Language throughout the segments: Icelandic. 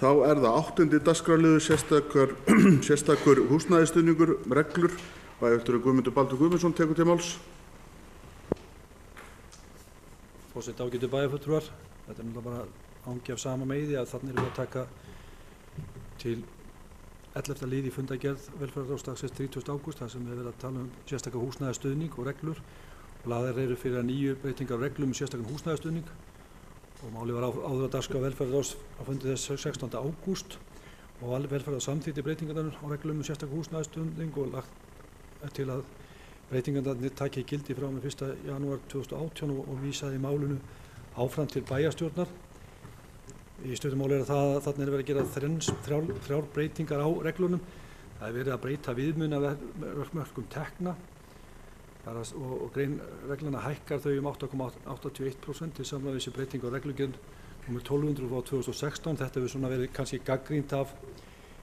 Þá er það 8. dagskrárliður sérstakur húsnæðisstuðningur reglur. Bæjarfulltrúi Guðmundur Baldur Guðmundsson tekur til máls. Forseti, ágætu bæjarfulltrúar, þetta er náttúrulega bara angi af sama meiði að þarna erum við að taka til 11. lið í fundargerð velferðarráðs dagsins 30. ágúst þar sem við verðum að tala sérstaka húsnæðisstuðning og reglur og lagðar eru fyrir að 9 breytingar á reglum sérstakan húsnæðisstuðning og málið var áður að dagskrá velferðarráðs á fundi þess 16. ágúst og velferðarráðs samþykkti breytingarnar á reglum sérstaka húsnæðisstuðning og lagt til að breytingarnar taki gildi frá með 1. janúar 2018 og vísaði málinu áfram til bæjarstjórnar. Í stuttu máli er það að þarna er verið að gera þrjár breytingar á reglunum. Það er verið að breyta viðmiðunarmörkum tekna og regluna hækkar þau 8,81% til samræmis við þessi breytingu á reglugerð nr. 1200 frá 2016. Þetta hefur svona verið kannski gagnrýnt af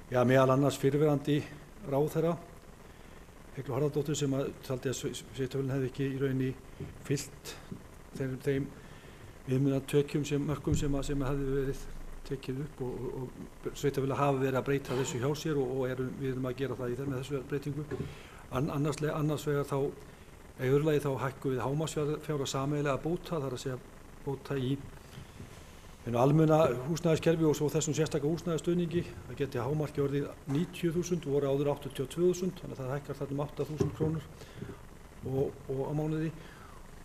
meðal annars fyrrverandi ráðherra Eygló Harðardóttur sem taldi að sveitarfélögin hefði ekki í rauninni fylgt þeim viðmiðunarmörkum sem hefði verið tekið upp og sveitarfélögin hafa verið að breyta þessu hjá sér og við erum að gera það með þessu breytingu. Annars vegar þá í öðru lagi þá hækkum við hámarksfjárhæð sameiginlega bóta, það er að segja bóta í almenna húsnæðiskerfi og svo þessum sérstaka húsnæðisstuðningi. Það geti hámarki orðið 90.000 og voru áður 82.000, þannig að það hækkar þarna 8.000 krónur á mánuði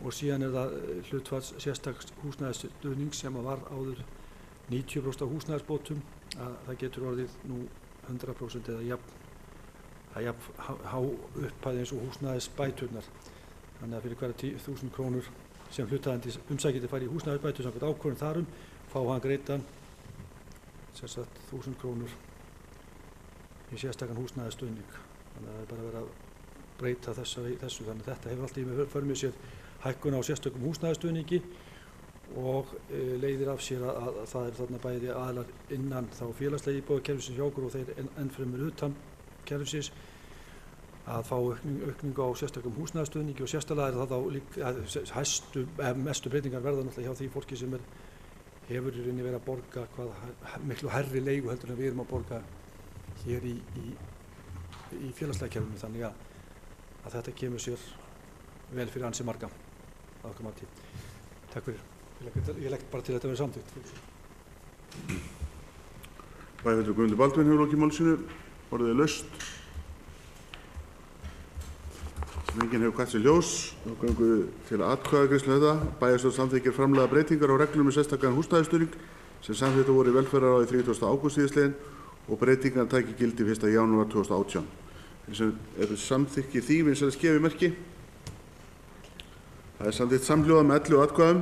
og síðan er það hlutfall sérstaks húsnæðisstuðning sem var áður 90% af húsnæðisbótum að það getur orðið nú 100% eða jafn há upphæð eins og húsnæðisbæturnar. Þannig að fyrir hverja 10.000 krónur sem hlutaðeigandi umsækjandi fær í húsnæðisbætur samkvæmt ákvörðun þar fá hann greiddan 1.000 krónur í sérstakan húsnæðisstuðning. Þannig að það er bara verið að breyta þessu. Þannig að þetta hefur alltaf í för með sér hækkun á sérstökum húsnæðisstuðningi og leiðir af sér að það er þarna bæði aðilar innan þá félagslega íbúðakerfisins hjá okkur og þeir ennfremur utan kerfisins að fá aukningu á sérstökum húsnæðisstuðningi og sérstaklega er það þá líka mestu breytingar verða náttúrulega hjá því fólki sem hefur í rauninni verið að borga miklu hærri leigu heldur en við erum að borga hér í félagslega kerfinu, þannig að þetta kemur sér vel fyrir ansi marga að okkar mati. Takk fyrir. Ég legg bara til að þetta verði samþykkt. Bæjarfulltrúi Guðmundur Baldvin hefur lokið máli sínu. Orðið er laust. Sem enginn hefur kvætt sér ljós, þá göngum við til atkvæðagreiðslu þetta. Bæjarstjórn samþykkir framlega breytingar á reglum með sérstakan húsnæðisstuðning sem samþykktar voru í velferðarráði 30. ágúst síðastliðinn og breytingarnar taki gildi 1. janúar 2018. Þeir sem eru samþykkir því vinsælast gefi merki. Það er samþykkt samhljóða með 11 atkvæðum.